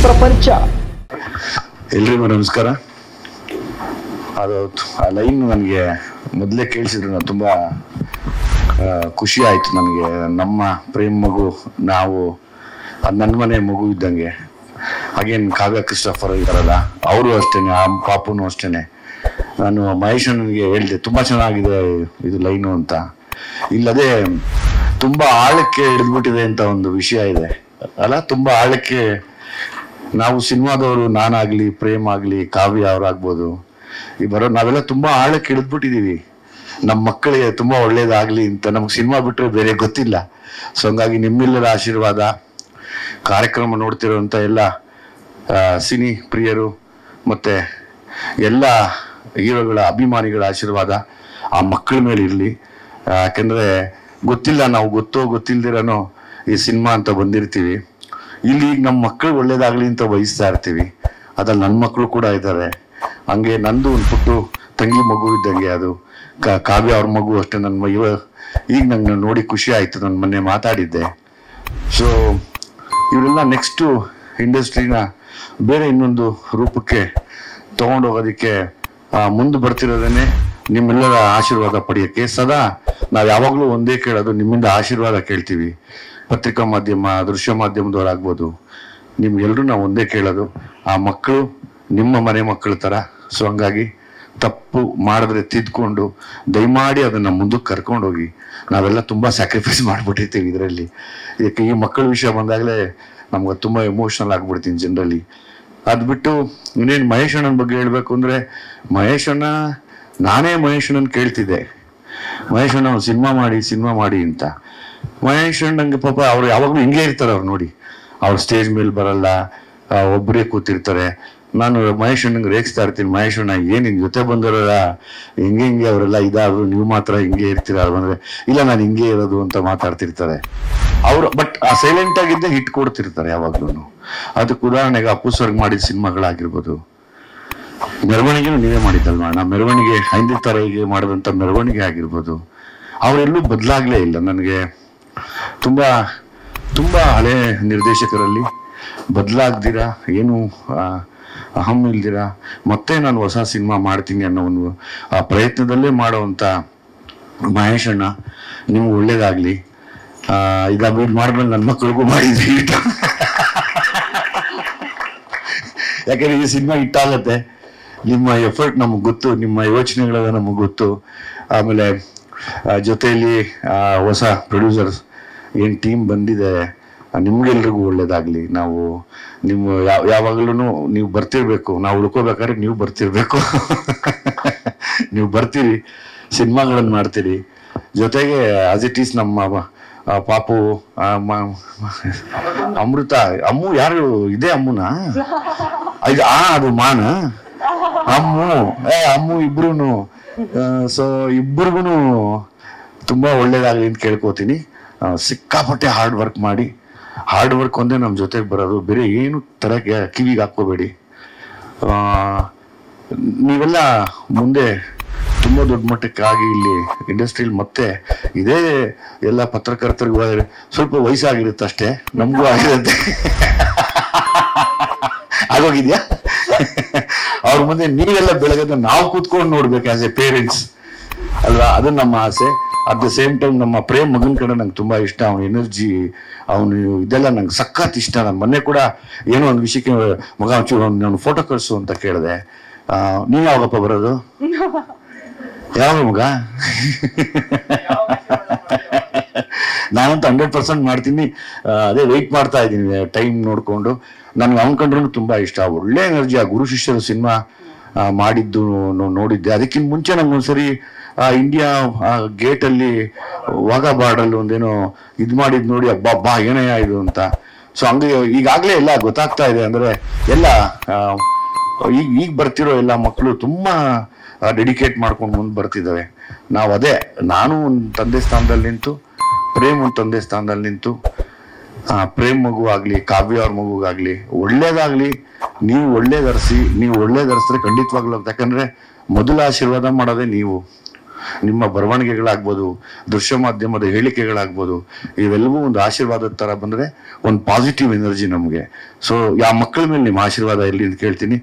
ಪ್ರಪಂಚ. ಎಲ್ರಿಗೂ ನಮಸ್ಕಾರ. ಅದು ಆ ಲೈನ್ ನನಗೆ ಮೊದಲೇ ಕೇಳಿಸಿದ್ರು, ನಾನು ತುಂಬ ಖುಷಿ ಆಯಿತು ನನಗೆ. ನಮ್ಮ ಪ್ರೇಮ್ ಮಗು, ನಾವು ಅದು ನನ್ನ ಮನೆ ಮಗು ಇದ್ದಂಗೆ. ಹಾಗೇನು ಕಾವ್ಯ ಕ್ರಿಸ್ಟೋಫರ್ ಇದ್ದಾರಲ್ಲ, ಅವರು ಅಷ್ಟೇನೆ, ಆ ಪಾಪುನು ಅಷ್ಟೇನೆ. ನಾನು ಮಹೇಶ್ ನನಗೆ ಹೇಳಿದೆ, ತುಂಬ ಚೆನ್ನಾಗಿದೆ ಇದು ಲೈನು ಅಂತ. ಇಲ್ಲದೆ ತುಂಬ ಆಳಕ್ಕೆ ಹಿಡಿದ್ಬಿಟ್ಟಿದೆ ಅಂತ ಒಂದು ವಿಷಯ ಇದೆ ಅಲ್ಲ, ತುಂಬ ಆಳಕ್ಕೆ. ನಾವು ಸಿನಿಮಾದವರು, ನಾನಾಗ್ಲಿ, ಪ್ರೇಮ್ ಆಗಲಿ, ಕಾವ್ಯ ಅವರಾಗ್ಬೋದು, ಈ ಬರೋ ನಾವೆಲ್ಲ ತುಂಬ ಆಳಕ್ಕೆ ಹಿಡಿದ್ಬಿಟ್ಟಿದ್ದೀವಿ. ನಮ್ಮ ಮಕ್ಕಳಿಗೆ ತುಂಬ ಒಳ್ಳೇದಾಗಲಿ ಅಂತ ನಮ್ಗೆ ಸಿನಿಮಾ ಬಿಟ್ಟರೆ ಬೇರೆ ಗೊತ್ತಿಲ್ಲ. ಸೊ ಹಂಗಾಗಿ ನಿಮ್ಮೆಲ್ಲರ ಆಶೀರ್ವಾದ, ಕಾರ್ಯಕ್ರಮ ನೋಡ್ತಿರೋಂಥ ಎಲ್ಲ ಸಿನಿ ಪ್ರಿಯರು ಮತ್ತು ಎಲ್ಲ ಹೀರೋಗಳ ಅಭಿಮಾನಿಗಳ ಆಶೀರ್ವಾದ ಆ ಮಕ್ಕಳ ಮೇಲೆ ಇರಲಿ. ಯಾಕೆಂದರೆ ಗೊತ್ತಿಲ್ಲ, ನಾವು ಗೊತ್ತಿಲ್ದಿರನೋ ಈ ಸಿನಿಮಾ ಅಂತ ಬಂದಿರ್ತೀವಿ. ಇಲ್ಲಿ ಈಗ ನಮ್ಮ ಮಕ್ಕಳು ಒಳ್ಳೇದಾಗಲಿ ಅಂತ ಬಯಸ್ತಾ ಇರ್ತೀವಿ. ಅದ್ರಲ್ಲಿ ನನ್ನ ಮಕ್ಕಳು ಕೂಡ ಇದ್ದಾರೆ. ಹಂಗೆ ನಂದು ಒಂದು ಪುಟ್ಟು ತಂಗಿ ಮಗು ಇದ್ದಂಗೆ ಅದು. ಕಾವ್ಯ ಅವ್ರ ಮಗು ಅಷ್ಟೇ. ನನ್ನ ಈಗ ನಂಗೆ ನೋಡಿ ಖುಷಿ ಆಯಿತು, ನಾನು ಮೊನ್ನೆ ಮಾತಾಡಿದ್ದೆ. ಸೊ ಇವರೆಲ್ಲ ನೆಕ್ಸ್ಟು ಇಂಡಸ್ಟ್ರಿನ ಬೇರೆ ಇನ್ನೊಂದು ರೂಪಕ್ಕೆ ತೊಗೊಂಡೋಗೋದಕ್ಕೆ ಮುಂದೆ ಬರ್ತಿರೋದನ್ನೇ ನಿಮ್ಮೆಲ್ಲರ ಆಶೀರ್ವಾದ ಪಡೆಯೋಕ್ಕೆ. ಸದಾ ನಾವು ಯಾವಾಗಲೂ ಒಂದೇ ಕೇಳೋದು, ನಿಮ್ಮಿಂದ ಆಶೀರ್ವಾದ ಕೇಳ್ತೀವಿ. ಪತ್ರಿಕಾ ಮಾಧ್ಯಮ, ದೃಶ್ಯ ಮಾಧ್ಯಮದವರಾಗ್ಬೋದು, ನಿಮ್ಗೆಲ್ಲರೂ ನಾವು ಒಂದೇ ಕೇಳೋದು, ಆ ಮಕ್ಕಳು ನಿಮ್ಮ ಮನೆ ಮಕ್ಕಳ ಥರ. ಸೊ ಹಂಗಾಗಿ ತಪ್ಪು ಮಾಡಿದ್ರೆ ತಿದ್ಕೊಂಡು ದಯಮಾಡಿ ಅದನ್ನು ಮುಂದಕ್ಕೆ ಕರ್ಕೊಂಡೋಗಿ. ನಾವೆಲ್ಲ ತುಂಬ ಸ್ಯಾಕ್ರಿಫೈಸ್ ಮಾಡಿಬಿಟ್ಟಿರ್ತೀವಿ ಇದರಲ್ಲಿ. ಇದಕ್ಕೆ ಈ ಮಕ್ಕಳ ವಿಷಯ ಬಂದಾಗಲೇ ನಮ್ಗೆ ತುಂಬ ಎಮೋಷ್ನಲ್ ಆಗ್ಬಿಡ್ತೀನಿ ಜನರಲಿ. ಅದು ಬಿಟ್ಟು ಇನ್ನೇನು ಮಹೇಶ್ ಅಣ್ಣನ ಬಗ್ಗೆ ಹೇಳಬೇಕು ಅಂದರೆ, ಮಹೇಶ್ ಅಣ್ಣ, ನಾನೇ ಮಹೇಶ್ ಅಣ್ಣನ ಕೇಳ್ತಿದ್ದೆ, ಮಹೇಶ್ ಅಣ್ಣ ಸಿನಿಮಾ ಮಾಡಿ ಅಂತ. ಮಹೇಶ್ ಅಣ್ಣಂಗೆ ಪಾಪ ಅವ್ರು ಯಾವಾಗಲೂ ಹಿಂಗೆ ಇರ್ತಾರೆ. ಅವ್ರು ನೋಡಿ, ಅವ್ರು ಸ್ಟೇಜ್ ಮೇಲೆ ಬರಲ್ಲ, ಒಬ್ಬರೇ ಕೂತಿರ್ತಾರೆ. ನಾನು ಮಹೇಶ್ ಅಣ್ಣಂಗೆ ರೇಗಿಸ್ತಾ ಇರ್ತೀನಿ, ಮಹೇಶ್ ಅಣ್ಣ ಏನು ಹಿಂಗೆ ಜೊತೆ ಬಂದವರಲ್ಲ ಹಿಂಗೆ ಅವರೆಲ್ಲ ಇದಾದ್ರು, ನೀವು ಮಾತ್ರ ಹಿಂಗೆ ಇರ್ತೀರ ಅಂದರೆ, ಇಲ್ಲ ನಾನು ಹಿಂಗೆ ಇರೋದು ಅಂತ ಮಾತಾಡ್ತಿರ್ತಾರೆ ಅವರು. ಬಟ್ ಆ ಸೈಲೆಂಟ್ ಆಗಿದ್ದೇ ಹಿಟ್ ಕೊಡ್ತಿರ್ತಾರೆ ಯಾವಾಗ್ಲೂ. ಅದಕ್ಕೆ ಉದಾಹರಣೆಗೆ ಅಪ್ಪು ಸರ್ಗ್ ಮಾಡಿದ ಸಿನಿಮಾಗಳಾಗಿರ್ಬೋದು, ಮೆರವಣಿಗೆನೂ ನೀವೇ ಮಾಡಿದ್ದಲ್ವ ಅಣ್ಣ, ಮೆರವಣಿಗೆ ಹಿಂದಿನ ತರಗೆ ಮಾಡಿದಂಥ ಮೆರವಣಿಗೆ ಆಗಿರ್ಬೋದು, ಅವರೆಲ್ಲೂ ಬದಲಾಗಲೇ ಇಲ್ಲ. ನನಗೆ ತುಂಬ ಹಳೆ ನಿರ್ದೇಶಕರಲ್ಲಿ ಬದಲಾಗ್ದಿರ, ಏನು ಅಹಂ ಇಲ್ದಿರ ಮತ್ತೆ ನಾನು ಹೊಸ ಸಿನಿಮಾ ಮಾಡ್ತೀನಿ ಅನ್ನೋ ಒಂದು ಆ ಪ್ರಯತ್ನದಲ್ಲೇ ಮಾಡೋವಂಥ ಮಹೇಶ್ ಅಣ್ಣ, ನಿಮ್ಗೆ ಒಳ್ಳೇದಾಗಲಿ. ಇದಾಗ್ಬಿಟ್ಟು ಮಾಡಿದ್ಮೇಲೆ ನನ್ನ ಮಕ್ಕಳಿಗೂ ಮಾಡಿದ್ರಿ. ಯಾಕಂದ್ರೆ ಈ ಸಿನಿಮಾ ಹಿಟ್ಟಾಗತ್ತೆ. ನಿಮ್ಮ ಎಫರ್ಟ್ ನಮಗೆ ಗೊತ್ತು, ನಿಮ್ಮ ಯೋಚನೆಗಳೆಲ್ಲ ನಮಗೆ ಗೊತ್ತು. ಆಮೇಲೆ ಜೊತೆಯಲ್ಲಿ ಹೊಸ ಪ್ರೊಡ್ಯೂಸರ್ಸ್ ಏನು ಟೀಮ್ ಬಂದಿದೆ, ನಿಮ್ಗೆಲ್ರಿಗೂ ಒಳ್ಳೇದಾಗಲಿ. ನಾವು ನಿಮ್ಮ ಯಾವಾಗಲೂ ನೀವು ಬರ್ತಿರ್ಬೇಕು, ನಾವು ಉಳ್ಕೋಬೇಕಾದ್ರೆ ನೀವು ಬರ್ತಿರ್ಬೇಕು. ನೀವು ಬರ್ತೀರಿ, ಸಿನಿಮಾಗಳನ್ನು ಮಾಡ್ತೀರಿ. ಜೊತೆಗೆ ಆಸ್ ಇಟ್ ಈಸ್ ನಮ್ಮ ಪಾಪು, ಅಮೃತ, ಅಮ್ಮು ಯಾರು ಇದೆ, ಅಮ್ಮುನ ಅದು ಮಾನ ಅಮ್ಮು ಇಬ್ರು. ಸೊ ಇಬ್ಬರಿಗೂ ತುಂಬ ಒಳ್ಳೇದಾಗಲಿ ಅಂತ ಕೇಳ್ಕೊತೀನಿ. ಸಿಕ್ಕಾಪಟ್ಟೆ ಹಾರ್ಡ್ ವರ್ಕ್ ಮಾಡಿ, ಹಾರ್ಡ್ ವರ್ಕ್ ಒಂದೇ ನಮ್ಮ ಜೊತೆಗೆ ಬರೋದು, ಬೇರೆ ಏನು ತರಕ್ಕೆ ಕಿವಿಗೆ ಹಾಕ್ಕೋಬೇಡಿ. ನೀವೆಲ್ಲ ಮುಂದೆ ತುಂಬ ದೊಡ್ಡ ಮಟ್ಟಕ್ಕಾಗಿ ಇಲ್ಲಿ ಇಂಡಸ್ಟ್ರಿಯಲ್ಲಿ ಮತ್ತೆ ಇದೇ ಎಲ್ಲ ಪತ್ರಕರ್ತರಿಗೂ ಸ್ವಲ್ಪ ವಯಸ್ಸಾಗಿರುತ್ತೆ ಅಷ್ಟೇ, ನಮಗೂ ಆಗಿರುತ್ತೆ. ಆಗೋಗಿದ್ಯಾ? ಅವ್ರ ಮುಂದೆ ನೀವೆಲ್ಲ ಬೆಳಗ್ಗೆ ನಾವು ಕೂತ್ಕೊಂಡು ನೋಡ್ಬೇಕು ಆಸ್ ಎ ಪೇರೆಂಟ್ಸ್ ಅಲ್ವಾ, ಅದು ನಮ್ಮ ಆಸೆ. ಅಟ್ ದ ಸೇಮ್ ಟೈಮ್ ನಮ್ಮ ಪ್ರೇಮ್ ಮಗನ ಕಡೆ ನಂಗೆ ತುಂಬ ಇಷ್ಟ. ಅವನ ಎನರ್ಜಿ, ಅವನು ಇದೆಲ್ಲ ನಂಗೆ ಸಖತ್ ಇಷ್ಟ. ನಾನು ಮೊನ್ನೆ ಕೂಡ ಏನೋ ಒಂದು ವಿಷಯಕ್ಕೆ ಮಗ ಒಂಚೂರು ನಾನು ಫೋಟೋ ಕಳಿಸು ಅಂತ ಕೇಳಿದೆ. ನೀವು ಯಾವಾಗಪ್ಪ ಬರೋದು? ಯಾವ ಮಗ? ನಾನಂತೂ 100% ಮಾಡ್ತೀನಿ. ಅದೇ ವೆಯ್ಟ್ ಮಾಡ್ತಾ ಇದ್ದೀನಿ ಟೈಮ್ ನೋಡಿಕೊಂಡು. ನನಗೆ ಅವನ ಕಂಡ್ರೂ ತುಂಬ ಇಷ್ಟ. ಒಳ್ಳೆ ಎನರ್ಜಿ. ಆ ಗುರು ಶಿಷ್ಯರು ಸಿನಿಮಾ ಮಾಡಿದ್ದು ನೋಡಿದ್ದೆ. ಅದಕ್ಕಿಂತ ಮುಂಚೆ ನಂಗೆ ಒಂದ್ಸರಿ ಇಂಡಿಯಾ ಗೇಟಲ್ಲಿ ವಾಘಾ ಬಾರ್ಡಲ್ಲಿ ಒಂದೇನೋ ಇದು ಮಾಡಿದ್ ನೋಡಿ, ಅಬ್ಬಾ ಏನಯ್ಯ ಇದು ಅಂತ. ಸೊ ಹಂಗೆ ಈಗಾಗಲೇ ಎಲ್ಲ ಗೊತ್ತಾಗ್ತಾ ಇದೆ. ಅಂದರೆ ಎಲ್ಲ ಈಗ ಬರ್ತಿರೋ ಎಲ್ಲ ಮಕ್ಕಳು ತುಂಬ ಡೆಡಿಕೇಟ್ ಮಾಡ್ಕೊಂಡು ಮುಂದೆ ಬರ್ತಿದ್ದಾವೆ. ನಾವು ಅದೇ, ನಾನು ಒಂದು ತಂದೆ ಸ್ಥಾನದಲ್ಲಿ ನಿಂತು, ಪ್ರೇಮ್ ಒಂದು ತಂದೆ ಸ್ಥಾನದಲ್ಲಿ ನಿಂತು, ಪ್ರೇಮ್ ಮಗು ಆಗಲಿ, ಕಾವ್ಯ ಅವ್ರ ಮಗುಗಾಗಲಿ ಒಳ್ಳೇದಾಗಲಿ. ನೀವು ಒಳ್ಳೇದರ್ಸಿ, ನೀವು ಒಳ್ಳೇದರ್ಸಿದ್ರೆ ಖಂಡಿತವಾಗ್ಲೂ. ಯಾಕಂದರೆ ಮೊದಲ ಆಶೀರ್ವಾದ ಮಾಡೋದೇ ನೀವು. ನಿಮ್ಮ ಬರವಣಿಗೆಗಳಾಗ್ಬೋದು, ದೃಶ್ಯ ಮಾಧ್ಯಮದ ಹೇಳಿಕೆಗಳಾಗ್ಬೋದು, ಇವೆಲ್ಲವೂ ಒಂದು ಆಶೀರ್ವಾದದ ತರ ಬಂದ್ರೆ ಒಂದು ಪಾಸಿಟಿವ್ ಎನರ್ಜಿ ನಮಗೆ. ಸೊ ಯಾವ ಮಕ್ಕಳ ಮೇಲೆ ನಿಮ್ಮ ಆಶೀರ್ವಾದ ಇರಲಿ ಅಂತ ಕೇಳ್ತೀನಿ.